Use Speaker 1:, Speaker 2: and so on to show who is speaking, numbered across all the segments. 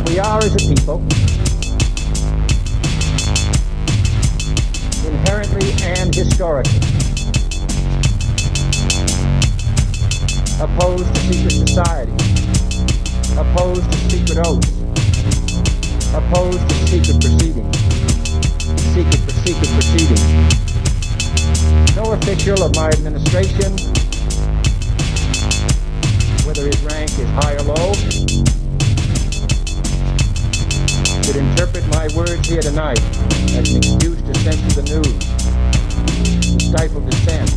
Speaker 1: we are as a people, inherently and historically, opposed to secret society, opposed to secret oaths, opposed to secret proceedings, secret proceedings. No official of my administration, whether his rank is high or low, should interpret my words here tonight as an excuse to censor the news, to stifle dissent,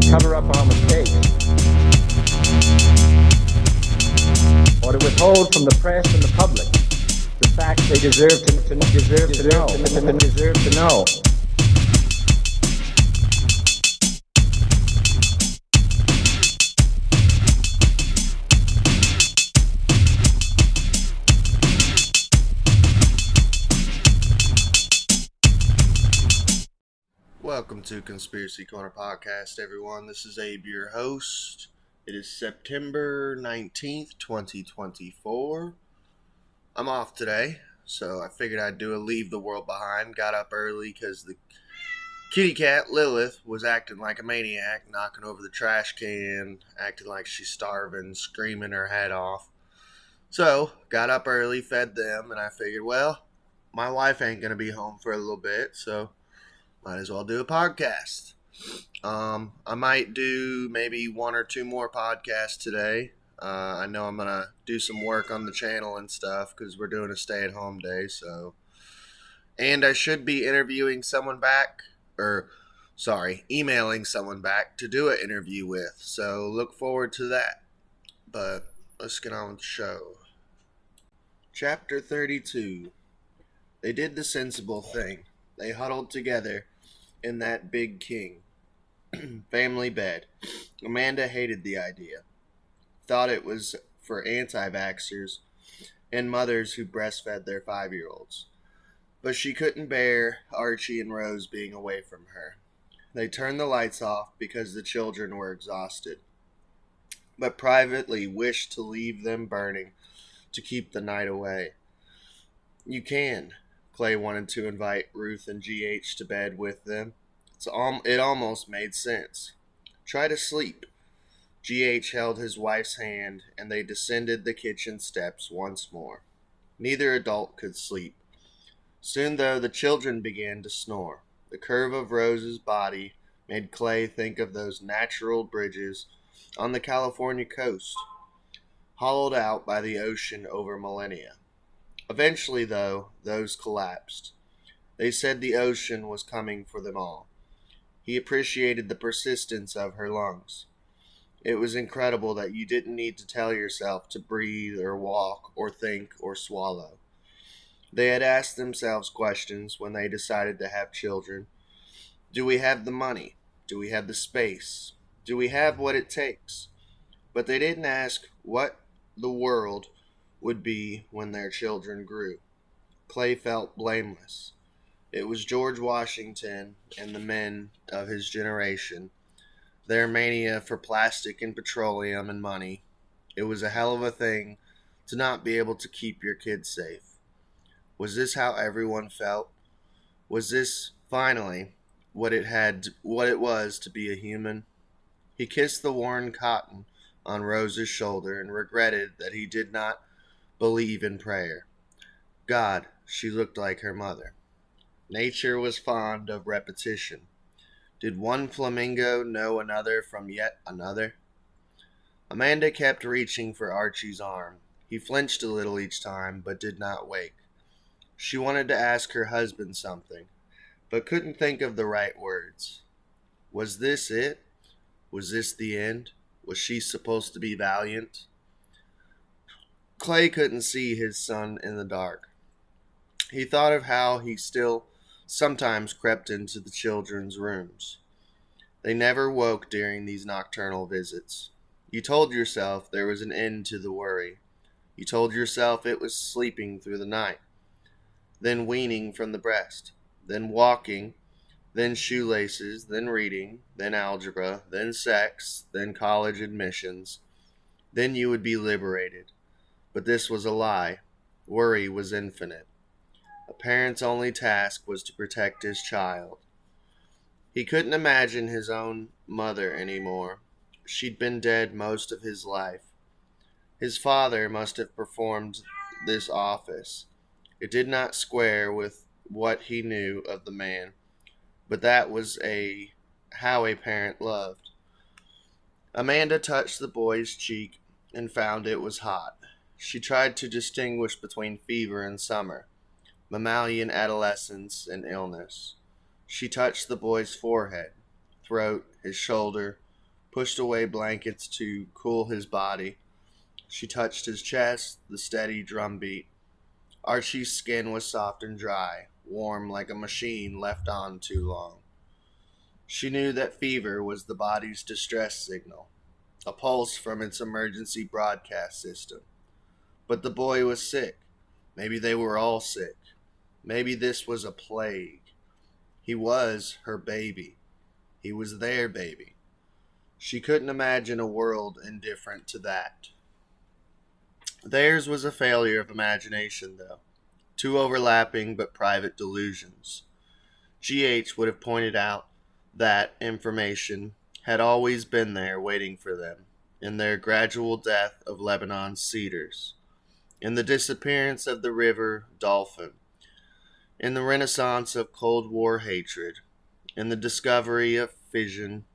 Speaker 1: to cover up our mistakes, or to withhold from the press and the public the facts they deserve to know.
Speaker 2: Welcome to Conspiracy Corner Podcast, everyone. This is Abe, your host. It is September 19th, 2024. I'm off today, so I figured I'd do a leave the world behind. Got up early because the kitty cat, Lilith, was acting like a maniac, knocking over the trash can, acting like she's starving, screaming her head off. So, got up early, fed them, and I figured, well, my wife ain't going to be home for a little bit, so might as well do a podcast. I might do maybe one or two more podcasts today. I know I'm going to do some work on the channel and stuff because we're doing a stay-at-home day. And I should be emailing someone back to do an interview with. So look forward to that. But let's get on with the show. Chapter 32. They did the sensible thing. They huddled together in that big king family bed. Amanda hated the idea. Thought it was for anti-vaxxers and mothers who breastfed their 5-year-olds. But she couldn't bear Archie and Rose being away from her. They turned the lights off because the children were exhausted, but privately wished to leave them burning to keep the night away. You can. Clay wanted to invite Ruth and GH to bed with them. It almost made sense. Try to sleep. GH held his wife's hand, and they descended the kitchen steps once more. Neither adult could sleep. Soon, though, the children began to snore. The curve of Rose's body made Clay think of those natural bridges on the California coast, hollowed out by the ocean over millennia. Eventually, though, those collapsed. They said the ocean was coming for them all. He appreciated the persistence of her lungs. It was incredible that you didn't need to tell yourself to breathe or walk or think or swallow. They had asked themselves questions when they decided to have children. Do we have the money? Do we have the space? Do we have what it takes? But they didn't ask what the world would be when their children grew. Clay felt blameless. It was George Washington and the men of his generation, their mania for plastic and petroleum and money. It was a hell of a thing to not be able to keep your kids safe. Was this how everyone felt? Was this, finally, what it was to be a human? He kissed the worn cotton on Rose's shoulder and regretted that he did not believe in prayer. God, she looked like her mother. Nature was fond of repetition. Did one flamingo know another from yet another? Amanda kept reaching for Archie's arm. He flinched a little each time, but did not wake. She wanted to ask her husband something, but couldn't think of the right words. Was this it? Was this the end? Was she supposed to be valiant? Clay couldn't see his son in the dark. He thought of how he still sometimes crept into the children's rooms. They never woke during these nocturnal visits. You told yourself there was an end to the worry. You told yourself it was sleeping through the night, then weaning from the breast, then walking, then shoelaces, then reading, then algebra, then sex, then college admissions. Then you would be liberated. But this was a lie. Worry was infinite. A parent's only task was to protect his child. He couldn't imagine his own mother anymore. She'd been dead most of his life. His father must have performed this office. It did not square with what he knew of the man, but that was how a parent loved. Amanda touched the boy's cheek and found it was hot. She tried to distinguish between fever and summer, mammalian adolescence and illness. She touched the boy's forehead, throat, his shoulder, pushed away blankets to cool his body. She touched his chest, the steady drumbeat. Archie's skin was soft and dry, warm like a machine left on too long. She knew that fever was the body's distress signal, a pulse from its emergency broadcast system. But the boy was sick. Maybe they were all sick. Maybe this was a plague. He was her baby. He was their baby. She couldn't imagine a world indifferent to that. Theirs was a failure of imagination, though. Two overlapping but private delusions. G.H. would have pointed out that information had always been there waiting for them, in their gradual death of Lebanon's cedars, in the disappearance of the river Dolphin, in the renaissance of Cold War hatred, in the discovery of fission,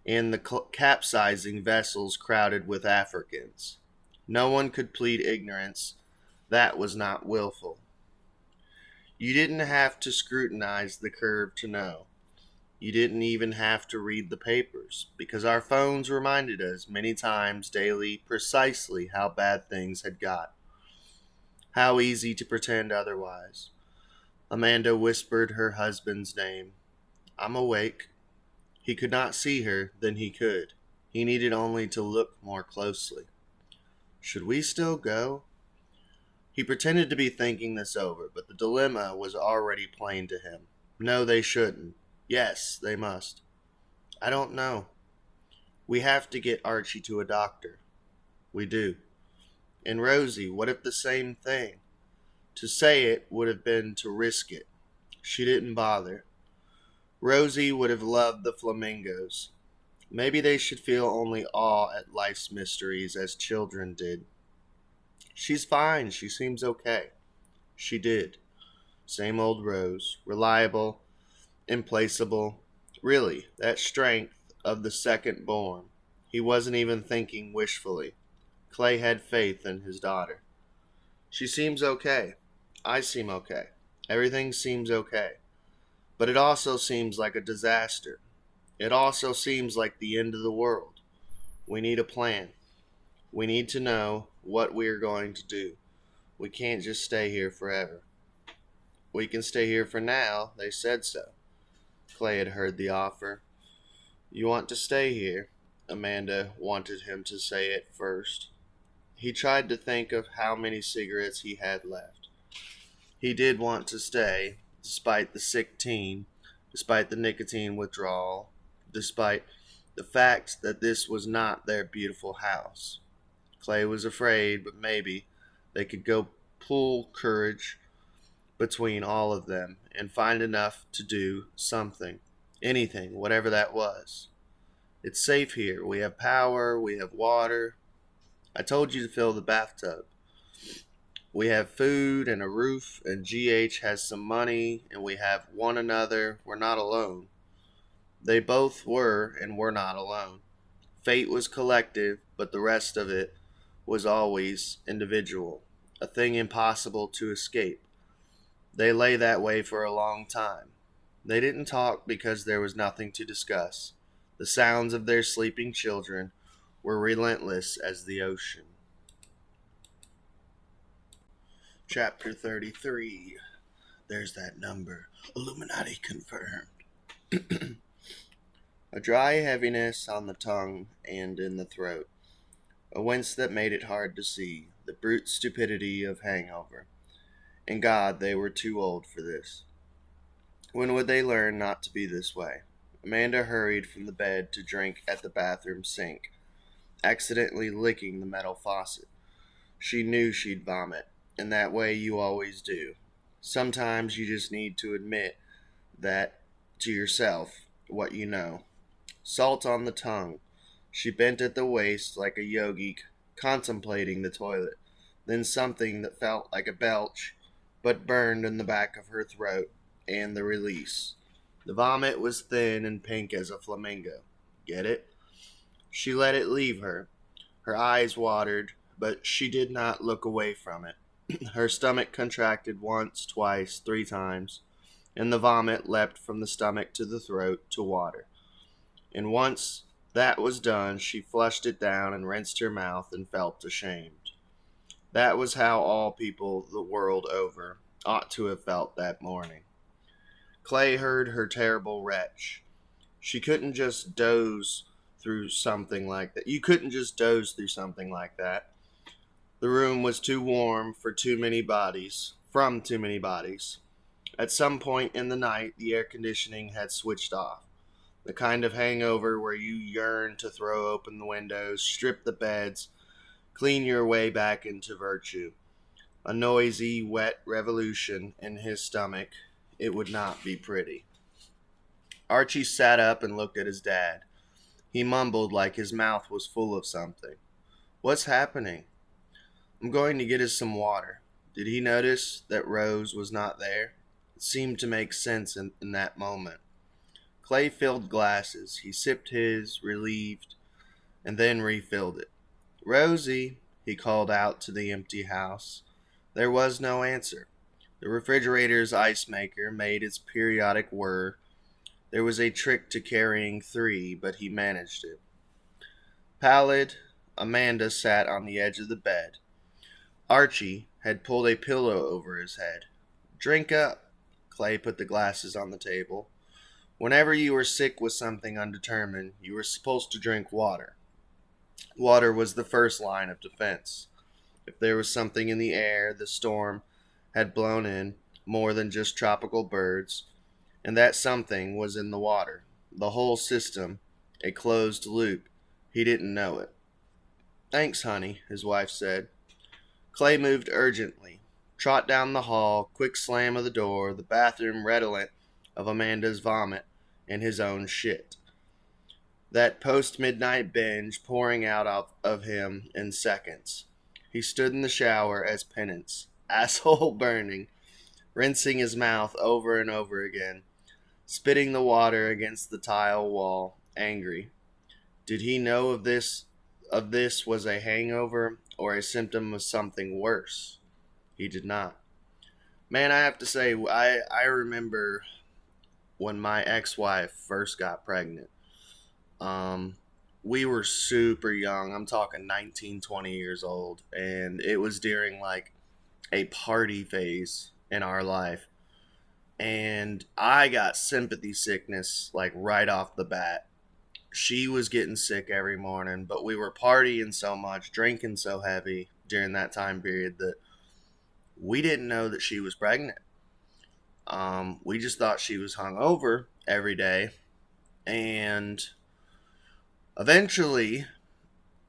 Speaker 2: in the capsizing vessels crowded with Africans. No one could plead ignorance. That was not willful. You didn't have to scrutinize the curve to know. You didn't even have to read the papers, because our phones reminded us many times daily precisely how bad things had got. How easy to pretend otherwise. Amanda whispered her husband's name. I'm awake. He could not see her, then he could. He needed only to look more closely. Should we still go? He pretended to be thinking this over, but the dilemma was already plain to him. No, they shouldn't. Yes, they must. I don't know. We have to get Archie to a doctor. We do. And Rosie, what if the same thing? To say it would have been to risk it. She didn't bother. Rosie would have loved the flamingos. Maybe they should feel only awe at life's mysteries as children did. She's fine. She seems okay. She did. Same old Rose. Reliable. Implacable. Really, that strength of the second born. He wasn't even thinking wishfully. Clay had faith in his daughter. She seems okay. I seem okay. Everything seems okay. But it also seems like a disaster. It also seems like the end of the world. We need a plan. We need to know what we are going to do. We can't just stay here forever. We can stay here for now. They said so. Clay had heard the offer. You want to stay here? Amanda wanted him to say it first. He tried to think of how many cigarettes he had left. He did want to stay, despite the sick teen, despite the nicotine withdrawal, despite the fact that this was not their beautiful house. Clay was afraid, but maybe they could go pull courage between all of them and find enough to do something, anything, whatever that was. It's safe here. We have power. We have water. I told you to fill the bathtub. We have food and a roof, and GH has some money, and we have one another. We're not alone. They both were, and were not alone. Fate was collective, but the rest of it was always individual, a thing impossible to escape. They lay that way for a long time. They didn't talk because there was nothing to discuss. The sounds of their sleeping children were relentless as the ocean. Chapter 33. There's that number. Illuminati confirmed. A dry heaviness on the tongue and in the throat. A wince that made it hard to see. The brute stupidity of hangover. And God, they were too old for this. When would they learn not to be this way? Amanda hurried from the bed to drink at the bathroom sink, accidentally licking the metal faucet. She knew she'd vomit, and that way you always do. Sometimes you just need to admit that to yourself, what you know. Salt on the tongue. She bent at the waist like a yogi contemplating the toilet. Then something that felt like a belch, but burned in the back of her throat, and the release. The vomit was thin and pink as a flamingo. Get it? She let it leave her. Her eyes watered, but she did not look away from it. Her stomach contracted once, twice, 3 times, and the vomit leapt from the stomach to the throat to water. And once that was done, she flushed it down and rinsed her mouth and felt ashamed. That was how all people the world over ought to have felt that morning. Clay heard her terrible retch. She couldn't just doze through something like that. You couldn't just doze through something like that. The room was too warm for too many bodies, from too many bodies. At some point in the night, the air conditioning had switched off. The kind of hangover where you yearn to throw open the windows, strip the beds, clean your way back into virtue. A noisy, wet revolution in his stomach. It would not be pretty. Archie sat up and looked at his dad. He mumbled like his mouth was full of something. What's happening? I'm going to get us some water. Did he notice that Rose was not there? It seemed to make sense in that moment. Clay filled glasses. He sipped his, relieved, and then refilled it. Rosie, he called out to the empty house. There was no answer. The refrigerator's ice maker made its periodic whir. There was a trick to carrying 3, but he managed it. Pallid, Amanda sat on the edge of the bed. Archie had pulled a pillow over his head. Drink up. Clay put the glasses on the table. Whenever you were sick with something undetermined, you were supposed to drink water. Water was the first line of defense. If there was something in the air, the storm had blown in, more than just tropical birds, and that something was in the water. The whole system, a closed loop. He didn't know it. Thanks, honey, his wife said. Clay moved urgently. Trot down the hall, quick slam of the door, the bathroom redolent of Amanda's vomit and his own shit. That post-midnight binge pouring out of him in seconds. He stood in the shower as penance, asshole burning, rinsing his mouth over and over again, spitting the water against the tile wall, angry. Did he know of this was a hangover or a symptom of something worse? He did not. Man, I have to say, I remember when my ex-wife first got pregnant. We were super young. I'm talking 19, 20 years old. And it was during like a party phase in our life. And I got sympathy sickness like right off the bat. She was getting sick every morning, but we were partying so much, drinking so heavy during that time period that we didn't know that she was pregnant. We just thought she was hungover every day. And eventually,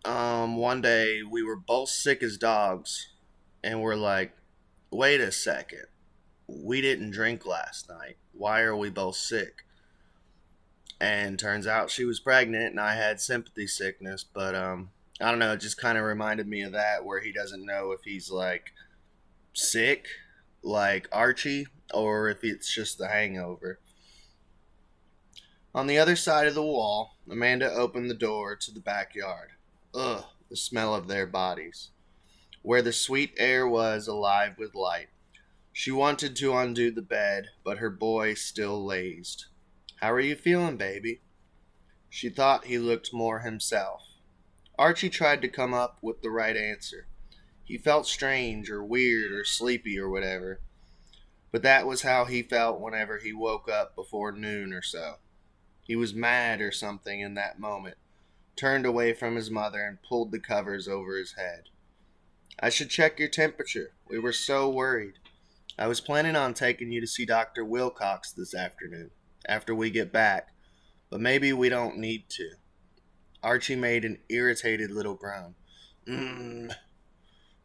Speaker 2: one day we were both sick as dogs. And we're like, wait a second. We didn't drink last night. Why are we both sick? And turns out she was pregnant and I had sympathy sickness. But I don't know, it just kind of reminded me of that, where he doesn't know if he's like sick like Archie or if it's just the hangover. On the other side of the wall, Amanda opened the door to the backyard. Ugh, the smell of their bodies. Where the sweet air was alive with light. She wanted to undo the bed, but her boy still lazed. How are you feeling, baby? She thought he looked more himself. Archie tried to come up with the right answer. He felt strange or weird or sleepy or whatever. But that was how he felt whenever he woke up before noon or so. He was mad or something in that moment, turned away from his mother and pulled the covers over his head. I should check your temperature. We were so worried. I was planning on taking you to see Dr. Wilcox this afternoon, after we get back, but maybe we don't need to. Archie made an irritated little groan.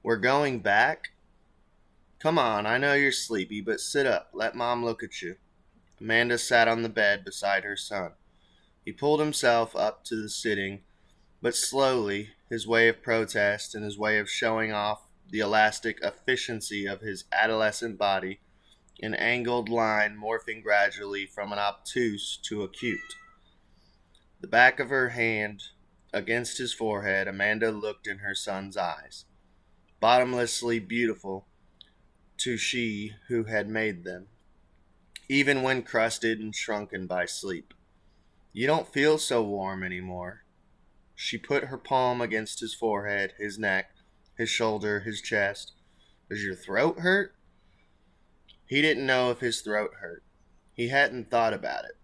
Speaker 2: We're going back? Come on, I know you're sleepy, but sit up. Let Mom look at you. Amanda sat on the bed beside her son. He pulled himself up to the sitting, but slowly, his way of protest and his way of showing off the elastic efficiency of his adolescent body, an angled line morphing gradually from an obtuse to acute. The back of her hand against his forehead, Amanda looked in her son's eyes, bottomlessly beautiful to she who had made them, even when crusted and shrunken by sleep. You don't feel so warm anymore. She put her palm against his forehead, his neck, his shoulder, his chest. Does your throat hurt? He didn't know if his throat hurt. He hadn't thought about it.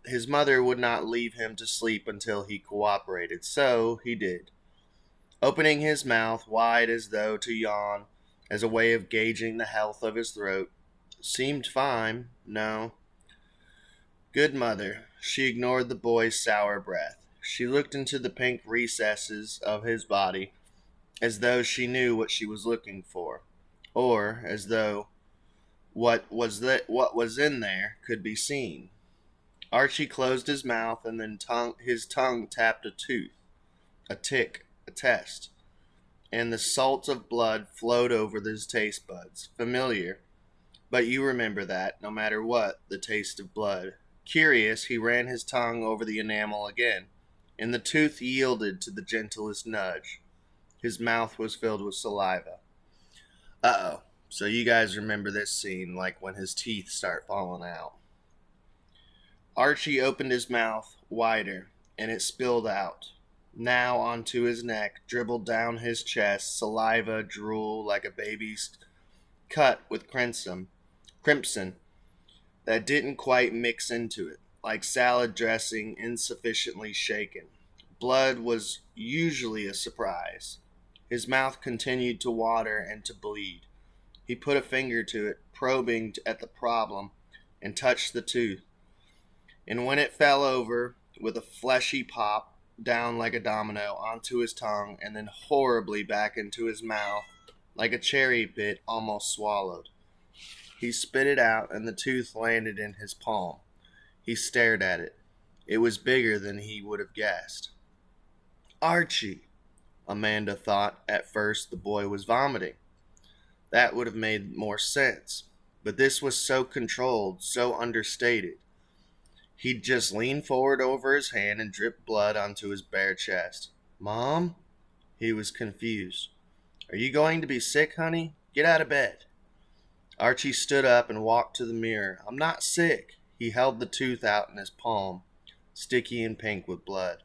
Speaker 2: His mother would not leave him to sleep until he cooperated, so he did, opening his mouth wide as though to yawn as a way of gauging the health of his throat. Seemed fine, no. Good mother. She ignored the boy's sour breath. She looked into the pink recesses of his body as though she knew what she was looking for, or as though what was in there could be seen. Archie closed his mouth and then his tongue tapped a tooth, a tick, a test, and the salt of blood flowed over his taste buds. Familiar, but you remember that, no matter what, the taste of blood. Curious, he ran his tongue over the enamel again, and the tooth yielded to the gentlest nudge. His mouth was filled with saliva. Uh-oh. So you guys remember this scene, like when his teeth start falling out. Archie opened his mouth wider, and it spilled out. Now onto his neck, dribbled down his chest, saliva, drool like a baby's, cut with crimson that didn't quite mix into it, like salad dressing insufficiently shaken. Blood was usually a surprise. His mouth continued to water and to bleed. He put a finger to it, probing at the problem, and touched the tooth. And when it fell over with a fleshy pop, down like a domino onto his tongue and then horribly back into his mouth like a cherry pit almost swallowed. He spit it out and the tooth landed in his palm. He stared at it. It was bigger than he would have guessed. Archie! Amanda thought at first the boy was vomiting. That would have made more sense. But this was so controlled, so understated. He'd just lean forward over his hand and drip blood onto his bare chest. Mom? He was confused. Are you going to be sick, honey? Get out of bed. Archie stood up and walked to the mirror. I'm not sick. He held the tooth out in his palm, sticky and pink with blood.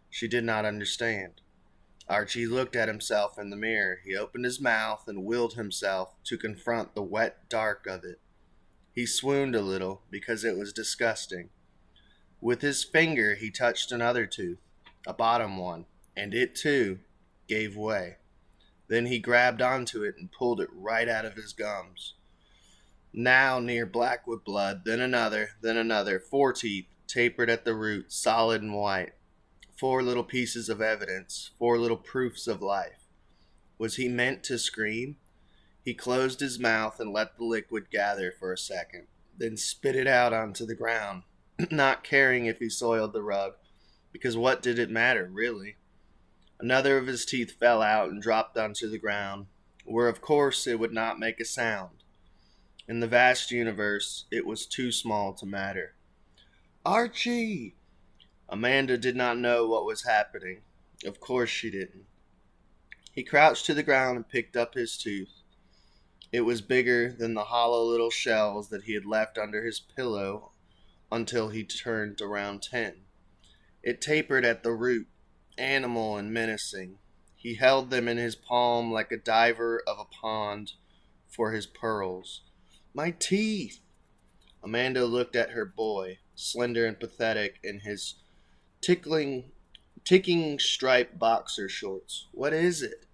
Speaker 2: She did not understand. Archie looked at himself in the mirror. He opened his mouth and willed himself to confront the wet dark of it. He swooned a little because it was disgusting. With his finger, he touched another tooth, a bottom one, and it, too, gave way. Then he grabbed onto it and pulled it right out of his gums. Now near black with blood, then another, 4 teeth, tapered at the root, solid and white. 4 little pieces of evidence, 4 little proofs of life. Was he meant to scream? He closed his mouth and let the liquid gather for a second, then spit it out onto the ground. Not caring if he soiled the rug, because what did it matter, really? Another of his teeth fell out and dropped onto the ground, where of course it would not make a sound. In the vast universe, it was too small to matter. Archie! Amanda did not know what was happening. Of course she didn't. He crouched to the ground and picked up his tooth. It was bigger than the hollow little shells that he had left under his pillow until he turned around 10. It tapered at the root, animal and menacing. He held them in his palm like a diver of a pond for his pearls. My teeth! Amanda looked at her boy, slender and pathetic in his ticking striped boxer shorts. What is it?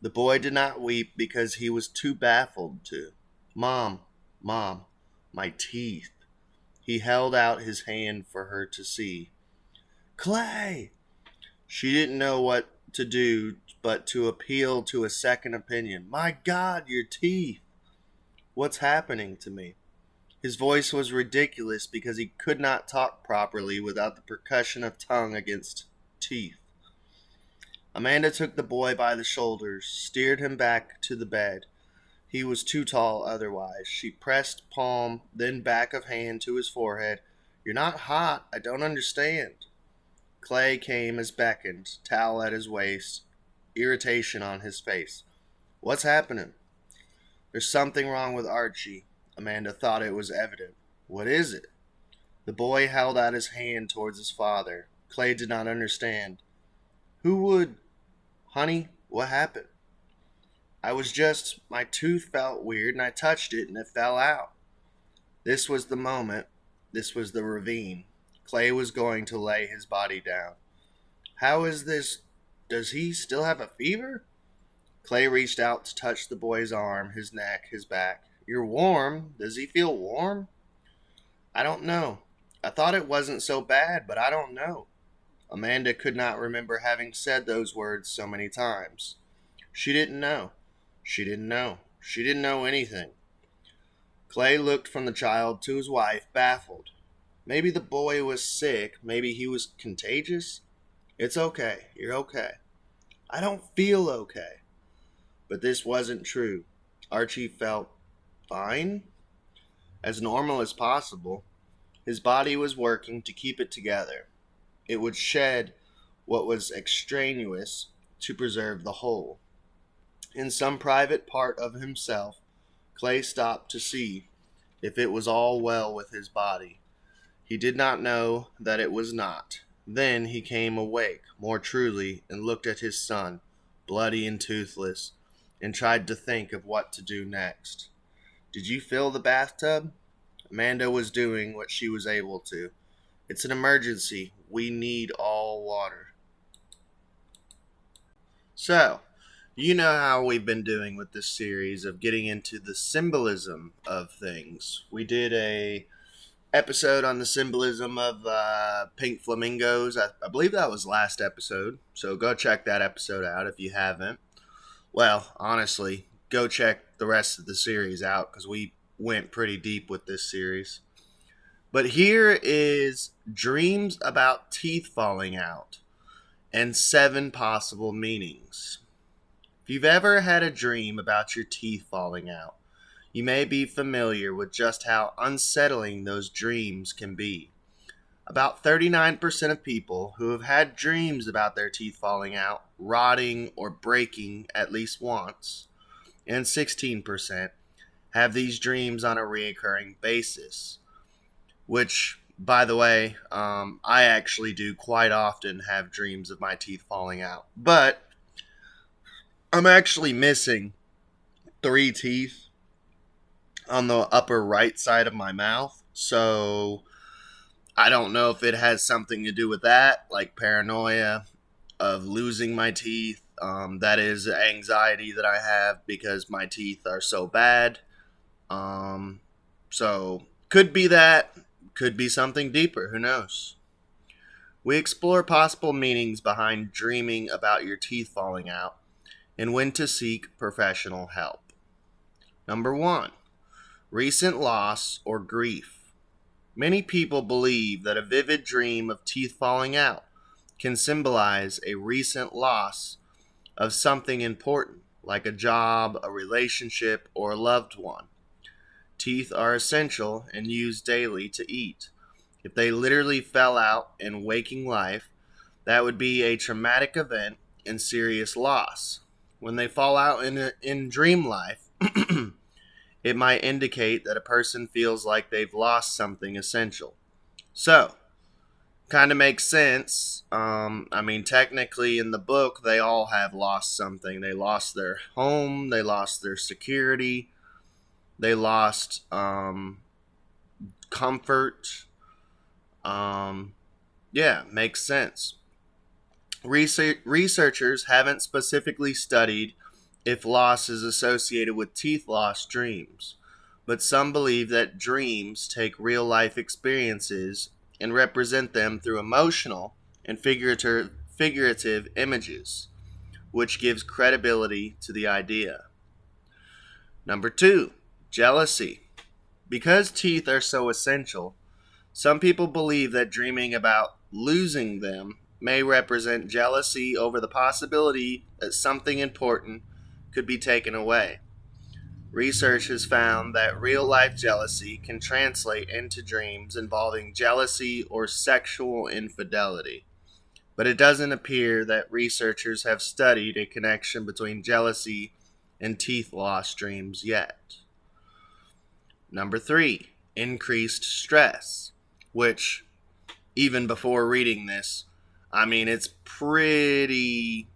Speaker 2: The boy did not weep because he was too baffled to. Mom, my teeth. He held out his hand for her to see. Clay! She didn't know what to do but to appeal to a second opinion. My God, your teeth! What's happening to me? His voice was ridiculous because he could not talk properly without the percussion of tongue against teeth. Amanda took the boy by the shoulders, steered him back to the bed. He was too tall otherwise. She pressed palm, then back of hand to his forehead. You're not hot. I don't understand. Clay came as beckoned, towel at his waist, irritation on his face. What's happening? There's something wrong with Archie. Amanda thought it was evident. What is it? The boy held out his hand towards his father. Clay did not understand. Who would... Honey, what happened? My tooth felt weird and I touched it and it fell out. This was the moment. This was the ravine. Clay was going to lay his body down. How is this? Does he still have a fever? Clay reached out to touch the boy's arm, his neck, his back. You're warm. Does he feel warm? I don't know. I thought it wasn't so bad, but I don't know. Amanda could not remember having said those words so many times. She didn't know. She didn't know. She didn't know anything. Clay looked from the child to his wife, baffled. Maybe the boy was sick. Maybe he was contagious. It's okay. You're okay. I don't feel okay. But this wasn't true. Archie felt fine, as normal as possible. His body was working to keep it together. It would shed what was extraneous to preserve the whole. In some private part of himself, Clay stopped to see if it was all well with his body. He did not know that it was not. Then he came awake more truly and looked at his son, bloody and toothless, and tried to think of what to do next. Did you fill the bathtub? Amanda was doing what she was able to. It's an emergency. We need all water. So, you know how we've been doing with this series of getting into the symbolism of things. We did a episode on the symbolism of pink flamingos. I believe that was last episode. So go check that episode out if you haven't. Well, honestly, go check the rest of the series out because we went pretty deep with this series. But here is dreams about teeth falling out and 7 possible meanings. If you've ever had a dream about your teeth falling out, you may be familiar with just how unsettling those dreams can be. About 39% of people who have had dreams about their teeth falling out, rotting, or breaking at least once, and 16% have these dreams on a reoccurring basis. Which, by the way, I actually do quite often have dreams of my teeth falling out. But I'm actually missing 3 teeth on the upper right side of my mouth. So I don't know if it has something to do with that, like paranoia of losing my teeth. That is anxiety that I have because my teeth are so bad. So could be that. Could be something deeper. Who knows? We explore possible meanings behind dreaming about your teeth falling out and when to seek professional help. Number 1. Recent loss or grief. Many people believe that a vivid dream of teeth falling out can symbolize a recent loss of something important, like a job, a relationship, or a loved one. Teeth are essential and used daily to eat. If they literally fell out in waking life, that would be a traumatic event and serious loss. When they fall out in dream life, it might indicate that a person feels like they've lost something essential. So, kind of makes sense. Technically in the book, they all have lost something. They lost their home, they lost their security, they lost comfort. Makes sense. Researchers haven't specifically studied if loss is associated with teeth loss dreams, but some believe that dreams take real-life experiences and represent them through emotional and figurative images. which gives credibility to the idea. Number 2, jealousy. Because teeth are so essential, some people believe that dreaming about losing them may represent jealousy over the possibility that something important could be taken away. Research has found that real-life jealousy can translate into dreams involving jealousy or sexual infidelity. But it doesn't appear that researchers have studied a connection between jealousy and teeth loss dreams yet. Number 3, increased stress, which, even before reading this, it's pretty,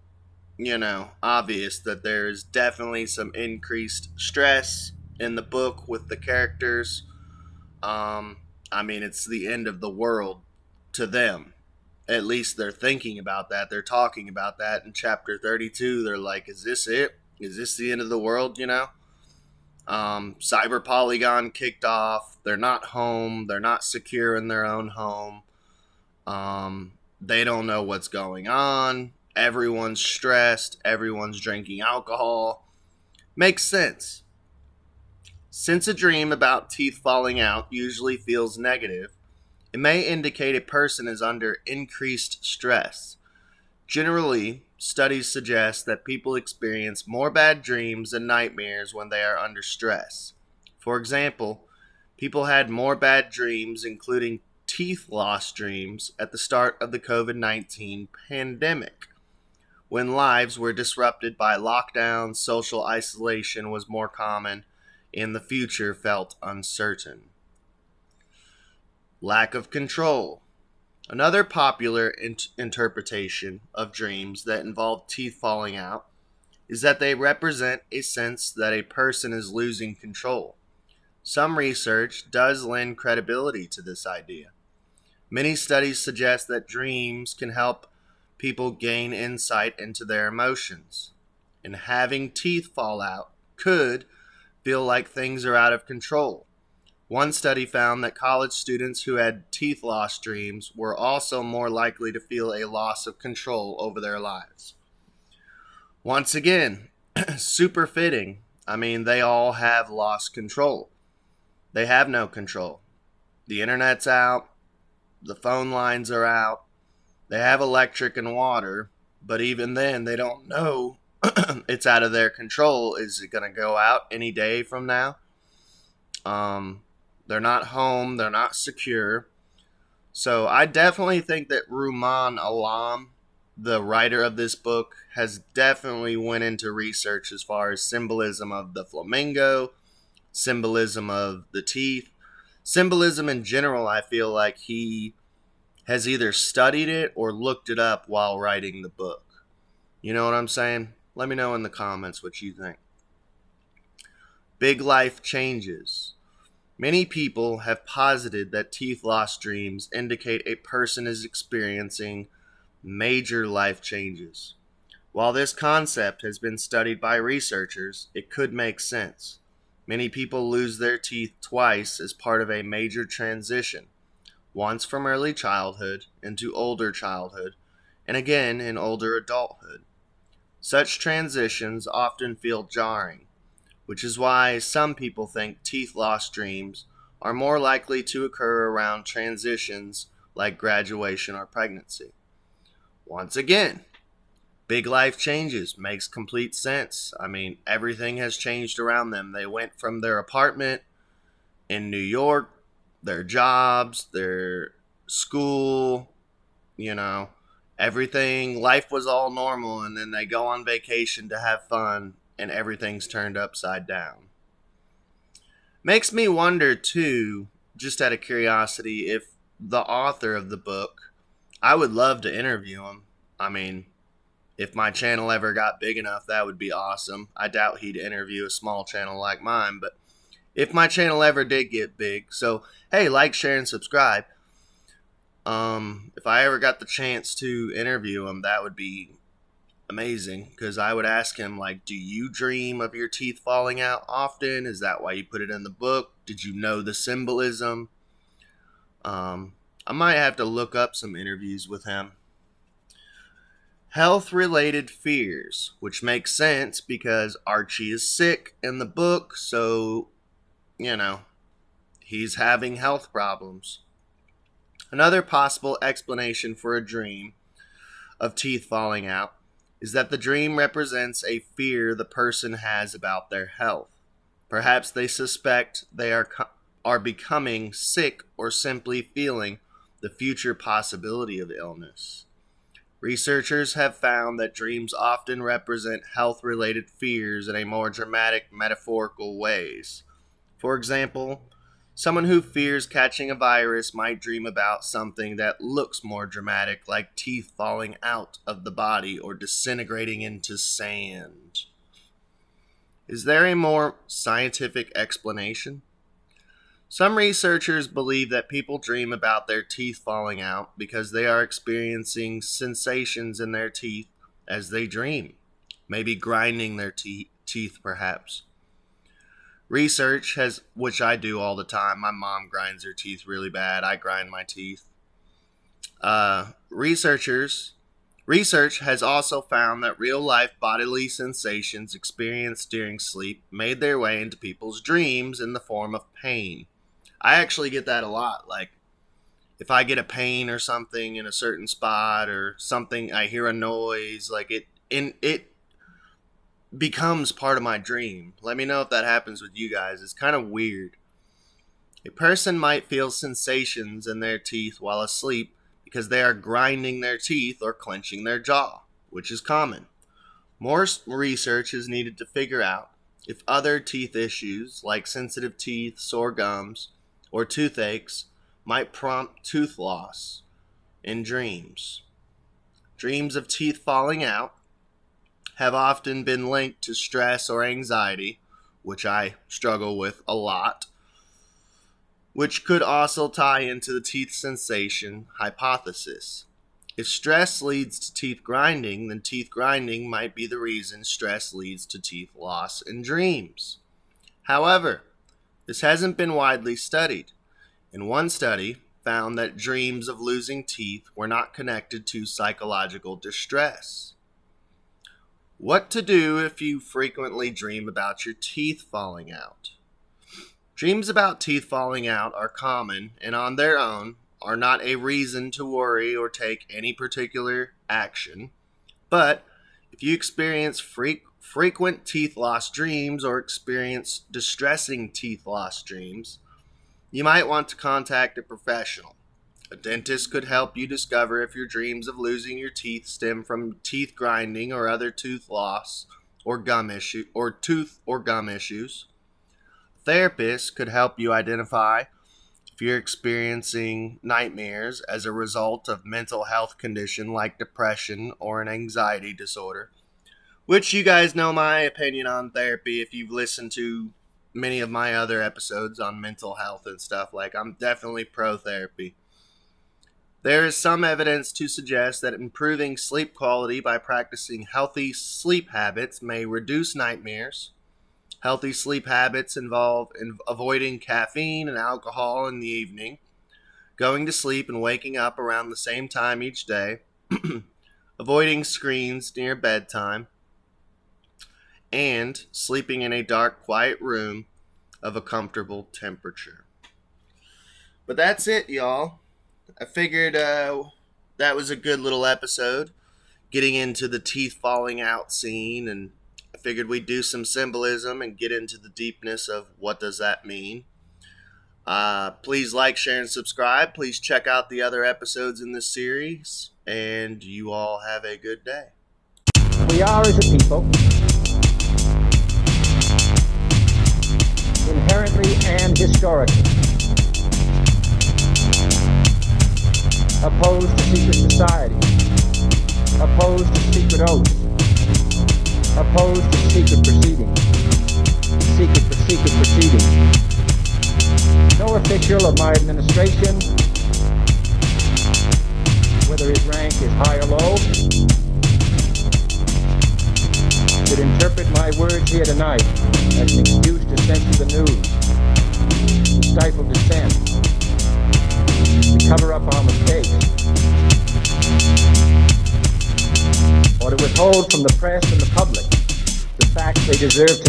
Speaker 2: obvious that there's definitely some increased stress in the book with the characters. It's the end of the world to them. At least they're thinking about that. They're talking about that in chapter 32. They're like, is this it? Is this the end of the world, Cyber Polygon kicked off. They're not home. They're not secure in their own home. They don't know what's going on. Everyone's stressed. Everyone's drinking alcohol. Makes sense. Since a dream about teeth falling out usually feels negative, it may indicate a person is under increased stress. Generally, studies suggest that people experience more bad dreams and nightmares when they are under stress. For example, people had more bad dreams, including teeth loss dreams, at the start of the COVID-19 pandemic. When lives were disrupted by lockdowns, social isolation was more common, and the future felt uncertain. Lack of control. Another popular interpretation of dreams that involve teeth falling out is that they represent a sense that a person is losing control. Some research does lend credibility to this idea. Many studies suggest that dreams can help people gain insight into their emotions, and having teeth fall out could feel like things are out of control. One study found that college students who had teeth loss dreams were also more likely to feel a loss of control over their lives. Once again, super fitting. They all have lost control. They have no control. The internet's out. The phone lines are out. They have electric and water, but even then they don't know it's out of their control. Is it going to go out any day from now? They're not home. They're not secure. So I definitely think that Rumaan Alam, the writer of this book, has definitely went into research as far as symbolism of the flamingo, symbolism of the teeth, symbolism in general. I feel like he has either studied it or looked it up while writing the book. You know what I'm saying? Let me know in the comments what you think. Big life changes. Many people have posited that teeth loss dreams indicate a person is experiencing major life changes. While this concept has been studied by researchers, it could make sense. Many people lose their teeth twice as part of a major transition, once from early childhood into older childhood, and again in older adulthood. Such transitions often feel jarring, which is why some people think teeth loss dreams are more likely to occur around transitions like graduation or pregnancy. Once again, big life changes makes complete sense. Everything has changed around them. They went from their apartment in New York, their jobs, their school, everything. Life was all normal, and then they go on vacation to have fun, and everything's turned upside down. Makes me wonder, too, just out of curiosity, if the author of the book, I would love to interview him. If my channel ever got big enough, that would be awesome. I doubt he'd interview a small channel like mine, but if my channel ever did get big, so hey, like, share, and subscribe. If I ever got the chance to interview him, that would be amazing, because I would ask him, do you dream of your teeth falling out often? Is that why you put it in the book? Did you know the symbolism? I might have to look up some interviews with him. Health-related fears, which makes sense because Archie is sick in the book, so, he's having health problems. Another possible explanation for a dream of teeth falling out is that the dream represents a fear the person has about their health. Perhaps they suspect they are becoming sick or simply feeling the future possibility of illness. Researchers have found that dreams often represent health-related fears in a more dramatic, metaphorical ways. For example, someone who fears catching a virus might dream about something that looks more dramatic, like teeth falling out of the body or disintegrating into sand. Is there a more scientific explanation? Some researchers believe that people dream about their teeth falling out because they are experiencing sensations in their teeth as they dream, maybe grinding their teeth perhaps. Research has, which I do all the time, my mom grinds her teeth really bad, I grind my teeth. Research has also found that real-life bodily sensations experienced during sleep made their way into people's dreams in the form of pain. I actually get that a lot. Like, if I get a pain or something in a certain spot or something, I hear a noise, like it becomes part of my dream. Let me know if that happens with you guys. It's kind of weird. A person might feel sensations in their teeth while asleep because they are grinding their teeth or clenching their jaw, which is common. More research is needed to figure out if other teeth issues, like sensitive teeth, sore gums, or toothaches, might prompt tooth loss in dreams. Dreams of teeth falling out have often been linked to stress or anxiety, which I struggle with a lot, which could also tie into the teeth sensation hypothesis. If stress leads to teeth grinding, then teeth grinding might be the reason stress leads to teeth loss in dreams. However, this hasn't been widely studied, and one study found that dreams of losing teeth were not connected to psychological distress. What to do if you frequently dream about your teeth falling out? Dreams about teeth falling out are common and on their own are not a reason to worry or take any particular action, but if you experience frequent teeth loss dreams or experience distressing teeth loss dreams, you might want to contact a professional. A dentist could help you discover if your dreams of losing your teeth stem from teeth grinding or other tooth loss or tooth or gum issues. A therapist could help you identify if you're experiencing nightmares as a result of mental health condition like depression or an anxiety disorder, which you guys know my opinion on therapy if you've listened to many of my other episodes on mental health and stuff. Like, I'm definitely pro therapy. There is some evidence to suggest that improving sleep quality by practicing healthy sleep habits may reduce nightmares. Healthy sleep habits involve avoiding caffeine and alcohol in the evening, going to sleep and waking up around the same time each day, avoiding screens near bedtime, and sleeping in a dark, quiet room of a comfortable temperature. But that's it, y'all. I figured that was a good little episode, getting into the teeth falling out scene, and I figured we'd do some symbolism and get into the deepness of what does that mean. Please like, share, and subscribe. Please check out the other episodes in this series, and you all have a good day.
Speaker 1: We are, as a people, inherently and historically opposed to secret society, opposed to secret oaths, opposed to secret proceedings, secret proceedings. No official of my administration, whether his rank is high or low, should interpret my words here tonight as an excuse to censor the news, to stifle dissent, to cover up our mistakes. withhold from the press and the public the facts they deserve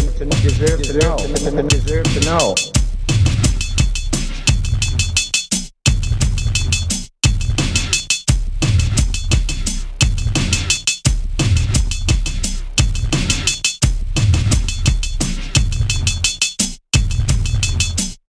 Speaker 1: to know.